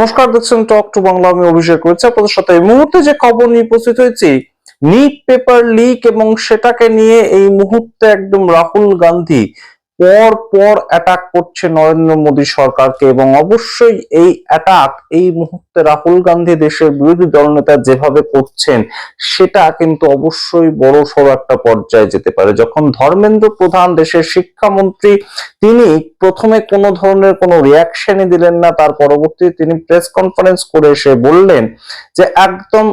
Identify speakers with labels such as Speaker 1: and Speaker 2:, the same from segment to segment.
Speaker 1: নমস্কার, দেখছেন talk to Bangla. আমি অভিষেক রয়েছে আপনাদের সাথে। এই মুহূর্তে যে খবর নিয়ে উপস্থিত হয়েছি, নিট পেপার লিক এবং সেটাকে নিয়ে এই মুহূর্তে একদম রাহুল গান্ধী পর পর অ্যাটাক করছে নরেন্দ্র মোদী সরকারকে, এবং অবশ্যই এই অ্যাটাক এই মুহূর্তে রাহুল গান্ধী দেশের বিরোধী দলনেতা যেভাবে করছেন সেটা কিন্তু অবশ্যই বড় সড় একটা পর্যায়ে যেতে পারে। যখন ধর্মেন্দ্র প্রধান দেশের শিক্ষামন্ত্রী, তিনি প্রথমে কোনো ধরনের কোনো রিয়াকশনই দিলেন না, তার পরবর্তীতে তিনি প্রেস কনফারেন্স করে এসে বললেন যে একদম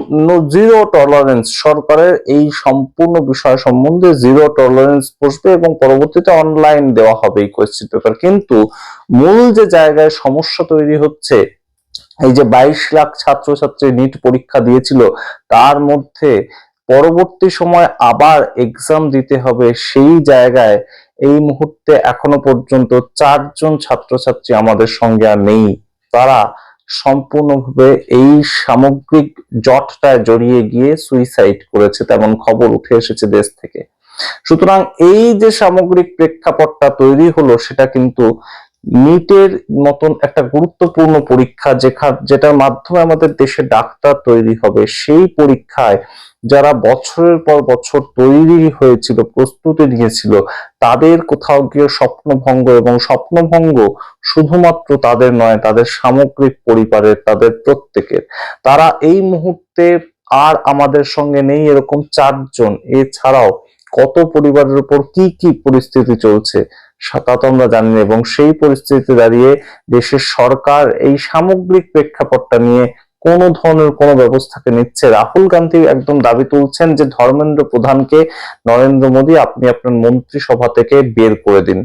Speaker 1: জিরো টলারেন্স, সরকারের এই সম্পূর্ণ বিষয় সম্বন্ধে জিরো টলারেন্স বসবে এবং পরবর্তীতে অনলাইন দেওয়া হবে এই কোয়েশ্চেন পেপার। কিন্তু মূল যে জায়গায় সমস্যা তৈরি হচ্ছে, এই যে 22 লাখ ছাত্রছাত্রী নিট পরীক্ষা দিয়েছিল, তার মধ্যে পরবর্তী সময় আবার এক্সাম দিতে হবে, সেই জায়গায় এই মুহূর্তে এখনো পর্যন্ত 4 জন ছাত্রছাত্রী আমাদের সঙ্গে আর নেই। তারা সম্পূর্ণভাবে এই সামগ্রিক জটটায় জড়িয়ে গিয়ে সুইসাইড করেছে, তেমন খবর উঠে এসেছে দেশ থেকে। সুতরাং এই যে সামগ্রিক প্রেক্ষাপটটা তৈরি হলো, সেটা কিন্তু নিটের মতন একটা গুরুত্বপূর্ণ পরীক্ষা, যেটার মাধ্যমে আমাদের দেশে ডাক্তার তৈরি হবে, সেই পরীক্ষায় যারা বছরের পর বছর তৈরি হয়েছিল, প্রস্তুতি নিয়েছিল, তাদের কোথাও গিয়ে স্বপ্নভঙ্গ, এবং স্বপ্নভঙ্গ শুধুমাত্র তাদের নয়, তাদের সামগ্রিক পরিবারের, তাদের প্রত্যেকের। তারা এই মুহূর্তে আর আমাদের সঙ্গে নেই, এরকম 4 জন। এছাড়াও কত পরিবারের উপর কি কি পরিস্থিতি চলছে তা তো আমরা জানি না, এবং সেই পরিস্থিতিতে দাঁড়িয়ে দেশের সরকার এই সামগ্রিক প্রেক্ষাপটটা নিয়ে কোন ধরনের কোন ব্যবস্থাকে নিচ্ছে। রাহুল গান্ধী একদম দাবি তুলছেন যে ধর্মেন্দ্র প্রধানকে নরেন্দ্র মোদী আপনি আপনার মন্ত্রিসভা থেকে বের করে দিন।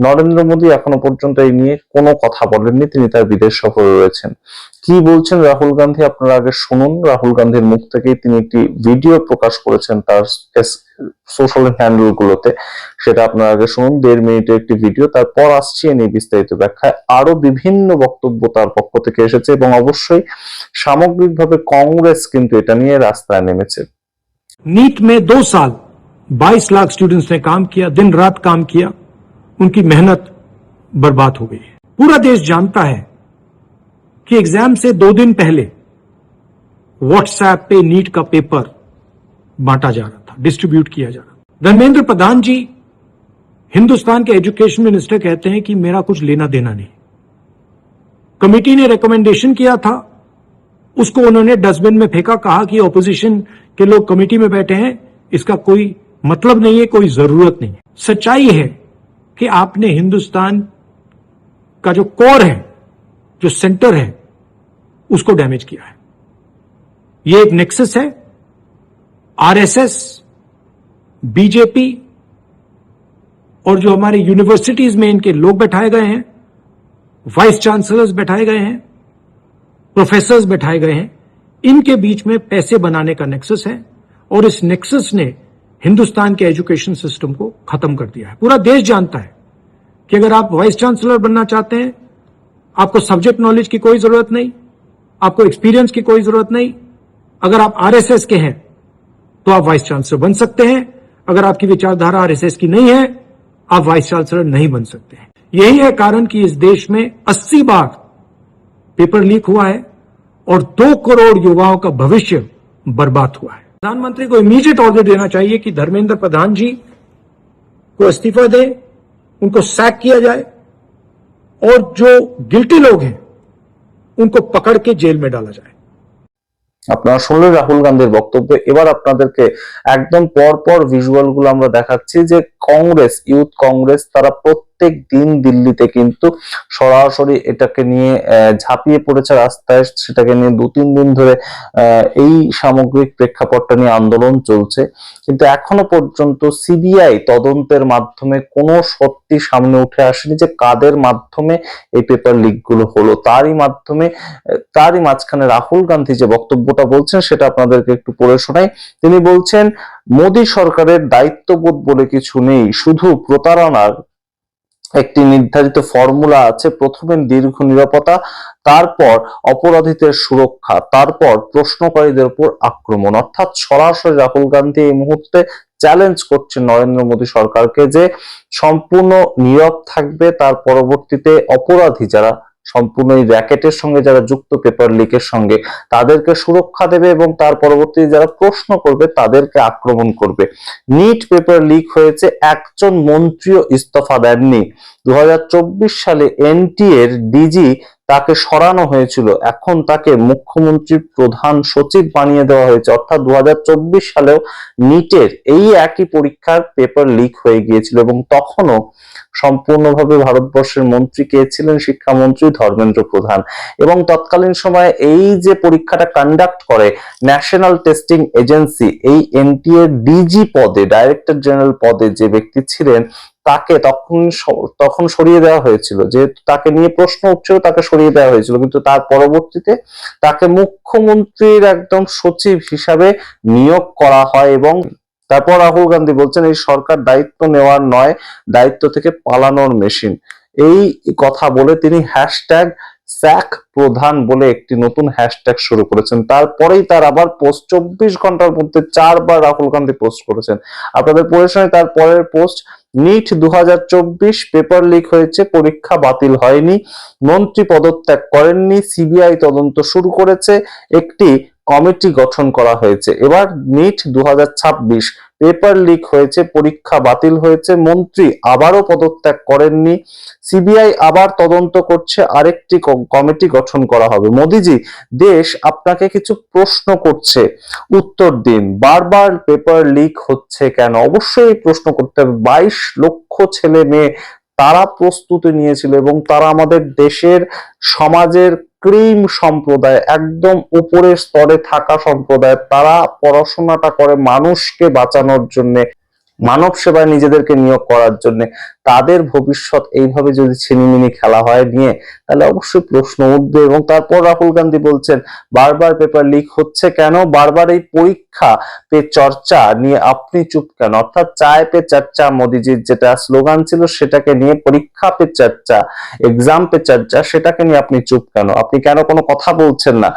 Speaker 1: নরেন্দ্র মোদী এখনো পর্যন্ত এই নিয়ে কোনো কথা বলেননি, তিনি তার বিদেশ সফরে রয়েছেন। কি বলছেন রাহুল গান্ধী আপনারা আগে শুনুন। রাহুল গান্ধীর মুখ থেকেই তিনি একটি ভিডিও প্রকাশ করেছেন তার সোশ্যাল হ্যান্ডেল গুলোতে, সেটা আপনারা আগে শুনুন। 1.5 মিনিটের একটি ভিডিও, তারপর আসছি এ নিয়ে বিস্তারিত ব্যাখ্যায়। আরো বিভিন্ন বক্তব্য তার পক্ষ থেকে এসেছে, এবং অবশ্যই সামগ্রিকভাবে কংগ্রেস কিন্তু এটা নিয়ে রাস্তায় নেমেছে।
Speaker 2: नीट में 2 साल 22 लाख स्टूडेंट्स ने काम किया, दिन रात काम किया, उनकी मेहनत बर्बाद हो गई। पूरा देश जानता है कि एग्जाम से 2 दिन पहले व्हाट्सएप पे नीट का पेपर बांटा जा रहा था, डिस्ट्रीब्यूट किया जा रहा था। धर्मेंद्र प्रधान जी, हिंदुस्तान के एजुकेशन मिनिस्टर, कहते हैं कि मेरा कुछ लेना देना नहीं। कमेटी ने रिकमेंडेशन किया था, उसको उन्होंने डस्टबिन में फेंका, कहा कि ऑपोजिशन के लोग कमेटी में बैठे हैं, इसका कोई मतलब नहीं है, कोई जरूरत नहीं है। सच्चाई है कि आपने हिंदुस्तान का जो कोर है, जो सेंटर है, उसको डैमेज किया है। ये एक नेक्सस है। आरएसएस, बीजेपी और जो हमारे यूनिवर्सिटीज में इनके लोग बैठाए गए हैं, वाइस चांसलर्स बैठाए गए हैं, प्रोफेसर्स बैठाए गए हैं, इनके बीच में पैसे बनाने का नेक्सस है, और इस नेक्सस ने हिंदुस्तान के एजुकेशन सिस्टम को खत्म कर दिया है। पूरा देश जानता है कि अगर आप वाइस चांसलर बनना चाहते हैं, आपको सब्जेक्ट नॉलेज की कोई जरूरत नहीं, आपको एक्सपीरियंस की कोई जरूरत नहीं। अगर आप आरएसएस के हैं तो आप वाइस चांसलर बन सकते हैं, अगर आपकी विचारधारा आरएसएस की नहीं है, आप वाइस चांसलर नहीं बन सकते हैं। यही है कारण कि इस देश में 80 बार पेपर लीक हुआ है और 2 करोड़ युवाओं का भविष्य बर्बाद हुआ है। प्रधानमंत्री को इमीडिएट ऑर्डर देना चाहिए कि धर्मेंद्र प्रधान जी को इस्तीफा दें, उनको सैक किया जाए, और जो गिल्टी लोग हैं उनको पकड़ के जेल में डाला जाए।
Speaker 1: আপনারা শুনলেন রাহুল গান্ধীর বক্তব্য। এবার আপনাদেরকে একদম পর পর ভিজুয়াল গুলো আমরা দেখাচ্ছি যে কংগ্রেস, ইউথ কংগ্রেস, তারা প্রত্যেক দিন দিল্লিতে কিন্তু সরাসরি এটাকে নিয়ে ঝাঁপিয়ে পড়েছে রাস্তায়। সেটাকে নিয়ে 2-3 দিন ধরে এই সামগ্রিক প্রেক্ষাপটটা নিয়ে আন্দোলন চলছে, কিন্তু এখনো পর্যন্ত সিবিআই তদন্তের মাধ্যমে কোনো সত্যি সামনে উঠে আসেনি যে কাদের মাধ্যমে এই পেপার লিক গুলো হলো। তারই মাঝখানে রাহুল গান্ধী যে বক্তব্যটা বলছেন সেটা আপনাদেরকে একটু পড়ে শোনাই। তিনি বলছেন, মোদী সরকারের দায়িত্ববোধ বলে কিছু নেই, শুধু প্রতারণার একটি নির্ধারিত ফর্মুলা আছে। প্রথমে দীর্ঘ নিরাপত্তা, তারপর অপরাধীদের সুরক্ষা, তারপর প্রশ্নকারীদের উপর আক্রমণ। অর্থাৎ সরাসরি রাহুল গান্ধী এই মুহূর্তে চ্যালেঞ্জ করছেন নরেন্দ্র মোদী সরকারকে যে সম্পূর্ণ নীরব থাকবে, তার পরবর্তীতে অপরাধী যারা সম্পূর্ণ এই র্যাকেটের সঙ্গে যারা যুক্ত পেপার লিকের সঙ্গে তাদেরকে সুরক্ষা দেবে এবং তার পরবর্তীতে যারা প্রশ্ন করবে তাদেরকে আক্রমণ করবে। নিট পেপার লিক হয়েছে, একজন মন্ত্রীও ইস্তফা দেননি। 2024 সালে এনটিএ এর ডিজি তাকে সরানো হয়েছিল, এখন তাকে মুখ্যমন্ত্রীর প্রধান সচিব বানিয়ে দেওয়া হয়েছে। অর্থাৎ 2024 সালেও নিটের এই একই পরীক্ষার পেপার লিক হয়ে গিয়েছিল এবং তখনও সম্পূর্ণভাবে ভারতবর্ষের মন্ত্রী কে ছিলেন? শিক্ষামন্ত্রী ধর্মেন্দ্র প্রধান। এবং তৎকালীন সময়ে এই যে পরীক্ষাটা কন্ডাক্ট করে ন্যাশনাল টেস্টিং এজেন্সি, এই এনটিএ ডিজি পদে, ডাইরেক্টর জেনারেল পদে যে ব্যক্তি ছিলেন তাকে তখন সরিয়ে দেওয়া হয়েছিল। যেহেতু তাকে নিয়ে প্রশ্ন উঠছিল তাকে সরিয়ে দেওয়া হয়েছিল, কিন্তু তার পরবর্তীতে তাকে মুখ্যমন্ত্রীর একদম সচিব হিসাবে নিয়োগ করা হয়। এবং তারপর রাহুল গান্ধী বলছেন এই সরকার দায়িত্ব নেওয়ার নয়, দায়িত্ব থেকে পালানোর মেশিন। এই কথা বলে তিনি হ্যাশট্যাগ স্যাক প্রধান বলে একটি নতুন হ্যাশট্যাগ শুরু করেছেন। তারপরেই তার আবার পোস্ট 24 ঘন্টার মধ্যে 4 বার রাহুল গান্ধী পোস্ট করেছেন। আপনাদের পড়ে শোনাই তার পরের পোস্ট। নিট 2024 পেপার লিক হয়েছে, পরীক্ষা বাতিল হয়নি, মন্ত্রী পদত্যাগ করেননি, সিবিআই তদন্ত শুরু করেছে, একটি কমিটি গঠন করা হয়েছে। এবার নিট 2026 পেপার লিক হয়েছে, পরীক্ষা বাতিল হয়েছে, মন্ত্রী আবারও পদত্যাগ করেননি, সিবিআই আবার তদন্ত করছে, আরেকটি কমিটি গঠন করা হবে। মোদিজি, দেশ আপনাকে কিছু প্রশ্ন করছে, উত্তর দিন। বারবার পেপার লিক হচ্ছে কেন? অবশ্যই প্রশ্ন করতে হবে। 22 লক্ষ ছেলে মেয়ে তারা প্রস্তুতি নিয়েছিল এবং তারা আমাদের দেশের সমাজের ক্রিম সম্প্রদায়, একদম উপরের স্তরে থাকা সম্প্রদায়, তারা পড়াশোনাটা করে মানুষকে বাঁচানোর জন্য, মানব সেবায় নিজেদেরকে নিয়োগ করার জন্য। তাদের ভবিষ্যৎ এইভাবে যদি ছিনিমিনি খেলা হয় নিয়ে, তাহলে অবশ্যই প্রশ্ন উঠবে। এবং তারপর রাহুল গান্ধী বলছেন বারবার পেপার লিক হচ্ছে কেন, বারবার এই পরীক্ষা পে চর্চা নিয়ে আপনি চুপ কেন? অর্থাৎ চায় পে চর্চা, মোদিজির যেটা স্লোগান ছিল সেটাকে নিয়ে, পরীক্ষা পে চর্চা, এক্সাম পে চর্চা, সেটাকে নিয়ে আপনি চুপ কেন? আপনি কেন কোনো কথা বলছেন না?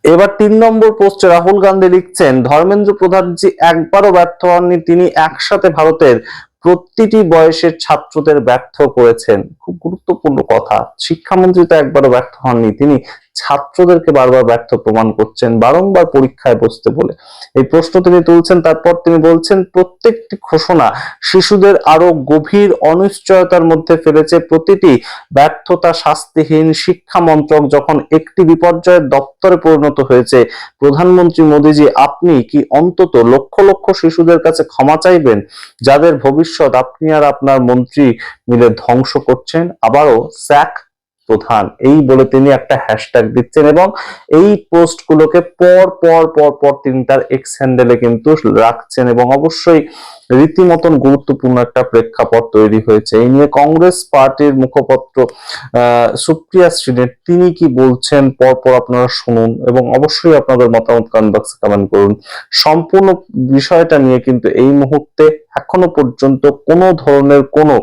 Speaker 1: এবার 3 নম্বর পোস্টে রাহুল গান্ধী লিখছেন ধর্মেন্দ্র প্রধানজি একবারও ব্যর্থ হননি, তিনি একসাথে ভারতের প্রতিটি বয়সের ছাত্রদের ব্যর্থ করেছেন। খুব গুরুত্বপূর্ণ কথা। শিক্ষামন্ত্রী তো একবারও ব্যর্থ হননি, তিনি ছাত্রদেরকে বারবার ব্যর্থ প্রমাণ করছেন, বারংবার পরীক্ষায় বসতে বলে। এই প্রশ্ন তিনি তুলছেন। তারপর তিনি বলছেন প্রত্যেকটি ঘোষণা শিশুদের আরো গভীর অনিশ্চয়তার মধ্যে ফেলেছে, প্রতিটি ব্যর্থতা শাস্তিহীন। শিক্ষা মন্ত্রক যখন একটি বিপর্যয়ের দপ্তরে পরিণত হয়েছে, প্রধানমন্ত্রী মোদিজি, আপনি কি অন্তত লক্ষ লক্ষ শিশুদের কাছে ক্ষমা চাইবেন যাদের ভবিষ্যৎ আপনি আর আপনার মন্ত্রী মিলে ধ্বংস করছেন? আবারও স্যাক প্রধান, এই বলে তিনি একটা হ্যাশট্যাগ দিচ্ছেন এবং এই পোস্ট গুলোকে পর তিনি তার এক্স হ্যান্ডেলে কিন্তু রাখছেন এবং অবশ্যই রীতিমতন গুরুত্বপূর্ণ একটা প্রেক্ষাপট তৈরি হয়েছে। এই নিয়ে কংগ্রেস পার্টির মুখপত্র সুপ্রিয়া শ্রীনেট তিনি কি বলছেন পরপর আপনারা শুনুন এবং অবশ্যই আপনাদের মতামত কমেন্ট বক্সে কমেন্ট করুন। সম্পূর্ণ বিষয়টা নিয়ে কিন্তু এই মুহূর্তে এখনো পর্যন্ত কোনো ধরনের কোনো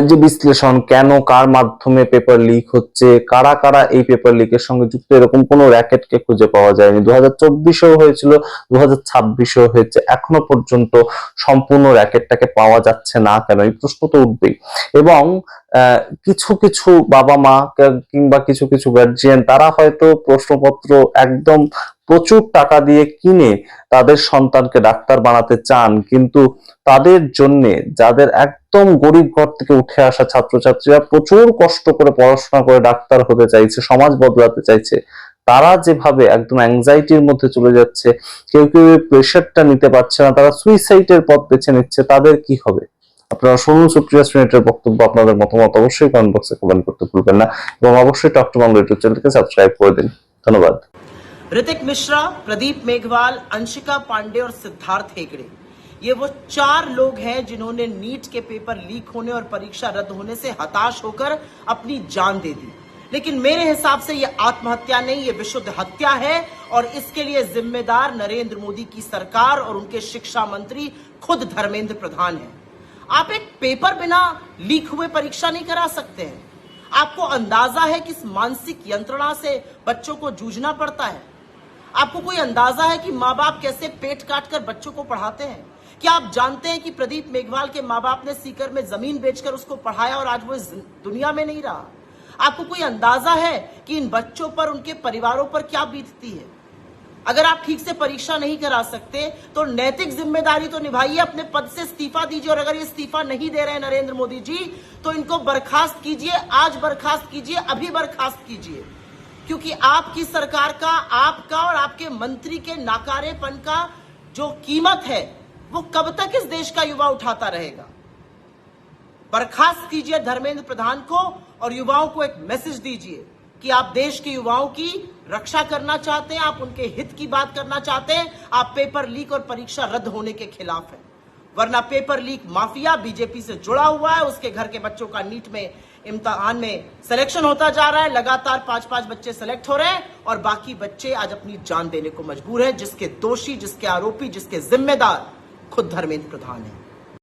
Speaker 1: যে বিশ্লেষণ, কেন কার মাধ্যমে পেপার লিক হচ্ছে, কারা কারা এই পেপার লিকের সঙ্গে যুক্ত, এরকম কোনো র্যাকেটকে খুঁজে পাওয়া যায়নি। 2024-এও হয়েছিল, 2026-এও হয়েছে, এখনো পর্যন্ত সম্পূর্ণ র্যাকেটটাকে পাওয়া যাচ্ছে না কেন? এই প্রশ্ন তো উঠবেই। এবং কিছু কিছু বাবা মা কিংবা কিছু কিছু গার্জিয়ান তারা হয়তো প্রশ্নপত্র একদম প্রচুর টাকা দিয়ে কিনে তাদের সন্তানকে ডাক্তার বানাতে চান, কিন্তু তাদের জন্য যাদের একদম গরিব ঘর থেকে উঠে আসা ছাত্রছাত্রীরা প্রচুর কষ্ট করে পড়াশোনা করে ডাক্তার হতে চাইছে, সমাজ বদলাতে চাইছে, তারা যেভাবে একদম অ্যাংজাইটির মধ্যে চলে যাচ্ছে, কেউ কেউ প্রেশারটা নিতে পারছে না, তারা সুইসাইডের পথ বেছে নিচ্ছে, তাদের কি হবে? আপনারা শুনুন সুপ্রিয়া শ্রীনেটের বক্তব্য। আপনাদের মতামত অবশ্যই কমেন্ট বক্সে কমেন্ট করতে ভুলবেন না এবং অবশ্যই টক টু বাংলা ইউটিউব চ্যানেলকে সাবস্ক্রাইব করে দিন। ধন্যবাদ।
Speaker 3: ऋतिक मिश्रा, प्रदीप मेघवाल, अंशिका पांडे और सिद्धार्थ हेगड़े, ये वो 4 लोग हैं जिन्होंने नीट के पेपर लीक होने और परीक्षा रद्द होने से हताश होकर अपनी जान दे दी। लेकिन मेरे हिसाब से ये आत्महत्या नहीं, ये विशुद्ध हत्या है और इसके लिए जिम्मेदार नरेंद्र मोदी की सरकार और उनके शिक्षा मंत्री खुद धर्मेंद्र प्रधान हैं। आप एक पेपर बिना लीक हुए परीक्षा नहीं करा सकते हैं। आपको अंदाजा है किस मानसिक यंत्रणा से बच्चों को जूझना पड़ता है? आपको कोई अंदाजा है कि माँ बाप कैसे पेट काट कर बच्चों को पढ़ाते हैं? क्या आप जानते हैं कि प्रदीप मेघवाल के माँ बाप ने सीकर में जमीन बेचकर उसको पढ़ाया और आज वो इस दुनिया में नहीं रहा? आपको कोई अंदाजा है कि इन बच्चों पर, उनके परिवारों पर क्या बीतती है? अगर आप ठीक से परीक्षा नहीं करा सकते तो नैतिक जिम्मेदारी तो निभाइए, अपने पद से इस्तीफा दीजिए। और अगर ये इस्तीफा नहीं दे रहे हैं नरेंद्र मोदी जी, तो इनको बर्खास्त कीजिए, आज बर्खास्त कीजिए, अभी बर्खास्त कीजिए। क्योंकि आपकी सरकार का, आपका और आपके मंत्री के नाकारेपन का जो कीमत है वो कब तक इस देश का युवा उठाता रहेगा? बर्खास्त कीजिए धर्मेंद्र प्रधान को और युवाओं को एक मैसेज दीजिए कि आप देश के युवाओं की रक्षा करना चाहते हैं, आप उनके हित की बात करना चाहते हैं, आप पेपर लीक और परीक्षा रद्द होने के खिलाफ हैं। वरना पेपर लीक माफिया बीजेपी से जुड़ा हुआ है, उसके घर के बच्चों का नीट में इम्तिहान में सिलेक्शन होता जा रहा है, लगातार 5-5 बच्चे सेलेक्ट हो रहे हैं और बाकी बच्चे आज अपनी जान देने को मजबूर हैं, जिसके दोषी, जिसके आरोपी, जिसके जिम्मेदार खुद धर्मेंद्र प्रधान है।